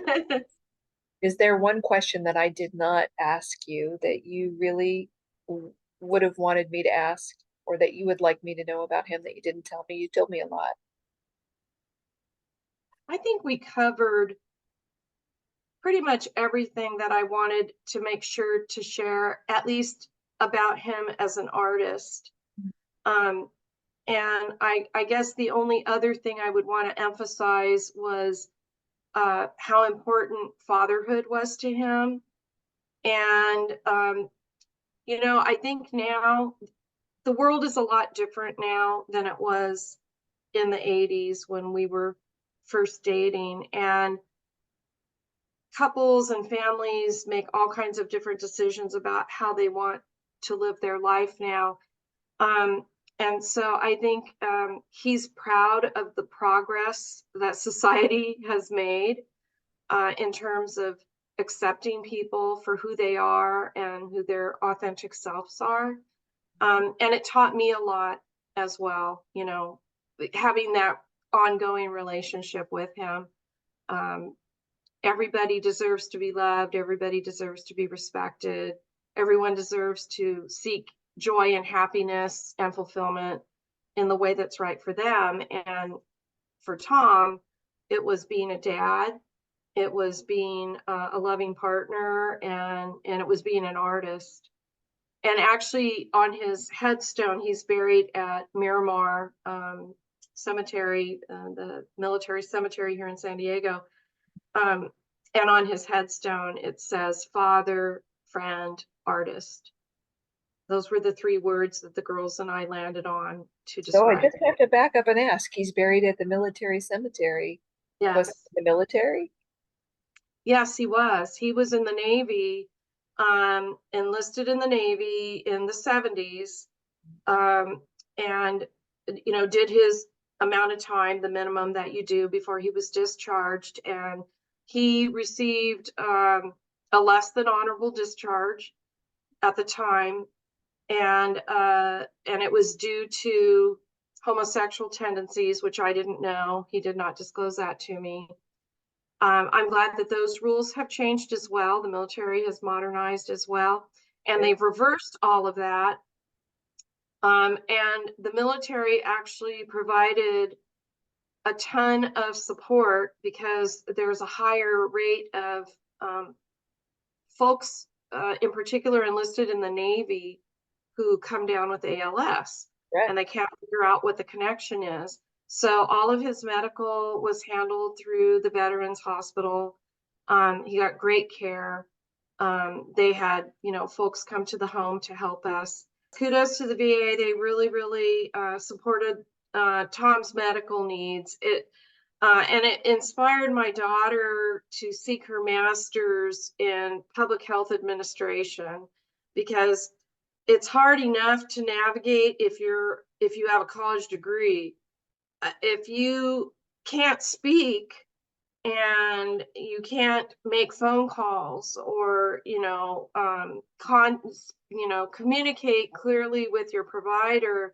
Is there one question that I did not ask you that you really would have wanted me to ask, or that you would like me to know about him that you didn't tell me? You told me a lot.
I think we covered pretty much everything that I wanted to make sure to share, at least about him as an artist. Um, and I guess the only other thing I would want to emphasize was how important fatherhood was to him. And, you know, I think now the world is a lot different now than it was in the 80s when we were first dating. And couples and families make all kinds of different decisions about how they want to live their life now. Um, and so I think he's proud of the progress that society has made in terms of accepting people for who they are and who their authentic selves are. And it taught me a lot as well, you know, having that ongoing relationship with him. Um, Everybody deserves to be loved. Everybody deserves to be respected. Everyone deserves to seek joy and happiness and fulfillment in the way that's right for them. And for Thom, it was being a dad, it was being a loving partner, and it was being an artist. And actually, on his headstone, he's buried at Miramar Cemetery, the military cemetery here in San Diego. Um, and on his headstone, it says father, friend, artist. Those were the three words that the girls and I landed on to
So I
describe
just
him.
have to back up and ask. He's buried at the military cemetery. Was it
Yes.
the military?
Yes, he was. He was in the Navy, enlisted in the Navy in the 70s, um, and, you know, did his amount of time, the minimum that you do before he was discharged. And he received a less than honorable discharge at the time, and it was due to homosexual tendencies, which I didn't know. He did not disclose that to me. I'm glad that those rules have changed as well. The military has modernized as well, and
Good.
they've reversed all of that. And the military actually provided a ton of support because there's a higher rate of um, folks, in particular, enlisted in the Navy who come down with ALS and they
Correct.
can't figure out what the connection is. So all of his medical was handled through the Veterans Hospital. He got great care. They had, folks come to the home to help us. Kudos to the VA. They really, really supported Tom's medical needs. And it inspired my daughter to seek her master's in public health administration because it's hard enough to navigate if you have a college degree. If you can't speak and you can't make phone calls or communicate clearly with your provider,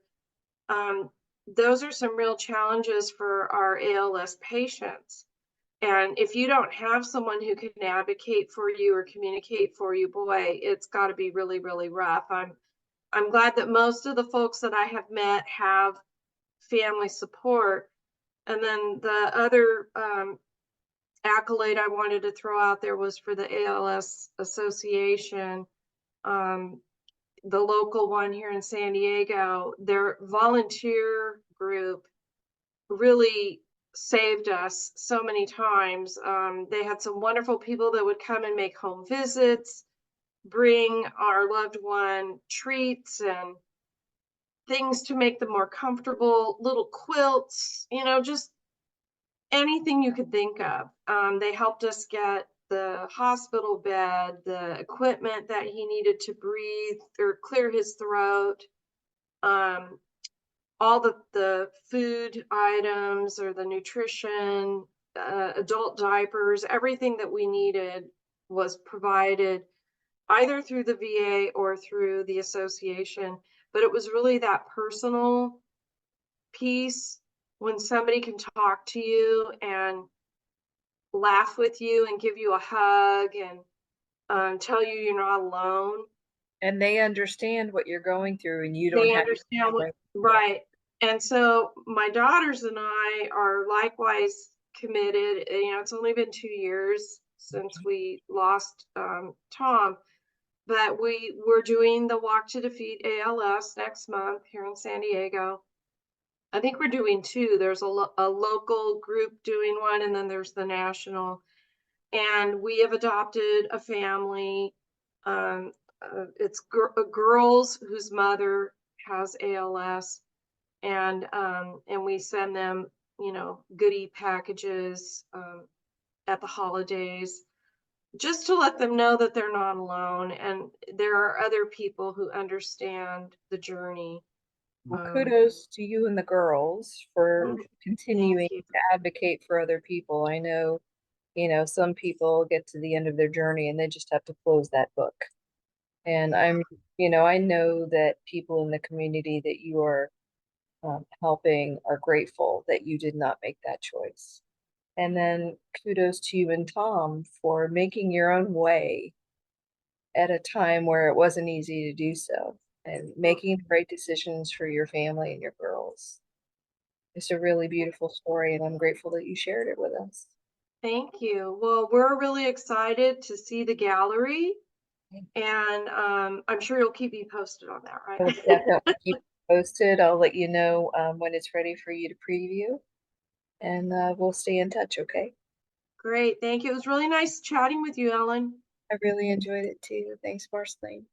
um, those are some real challenges for our ALS patients. And if you don't have someone who can advocate for you or communicate for you, boy, it's got to be really, really rough. I'm glad that most of the folks that I have met have family support. And then the other accolade I wanted to throw out there was for the ALS Association, um, the local one here in San Diego. Their volunteer group really saved us so many times. They had some wonderful people that would come and make home visits, bring our loved one treats and things to make them more comfortable, little quilts, just anything you could think of. They helped us get the hospital bed, the equipment that he needed to breathe or clear his throat, um, all the food items or the nutrition, adult diapers, everything that we needed was provided either through the VA or through the association. But it was really that personal piece when somebody can talk to you and laugh with you and give you a hug and tell you you're not alone.
And they understand what you're going through and you don't
They
have
understand what,
to.
right. And so my daughters and I are likewise committed. It's only been 2 years since we lost Tom, but we're doing the Walk to Defeat ALS next month here in San Diego. I think we're doing two. There's a local group doing one, and then there's the national. And we have adopted a family. Um, it's girls whose mother has ALS, and we send them, goodie packages at the holidays, just to let them know that they're not alone, and there are other people who understand the journey.
Well,
Um,
kudos to you and the girls for
Thank
continuing
you.
to advocate for other people. I know, some people get to the end of their journey and they just have to close that book. And I know that people in the community that you are helping are grateful that you did not make that choice. And then kudos to you and Tom for making your own way at a time where it wasn't easy to do so and making the right decisions for your family and your girls. It's a really beautiful story, and I'm grateful that you shared it with us.
Thank you. Well, we're really excited to see the gallery, and I'm sure you'll keep me posted on that,
I will
right?
definitely keep you posted. I'll let you know when it's ready for you to preview, and we'll stay in touch, okay?
Great. Thank you. It was really nice chatting with you, Ellen.
I really enjoyed it too. Thanks, Marceline.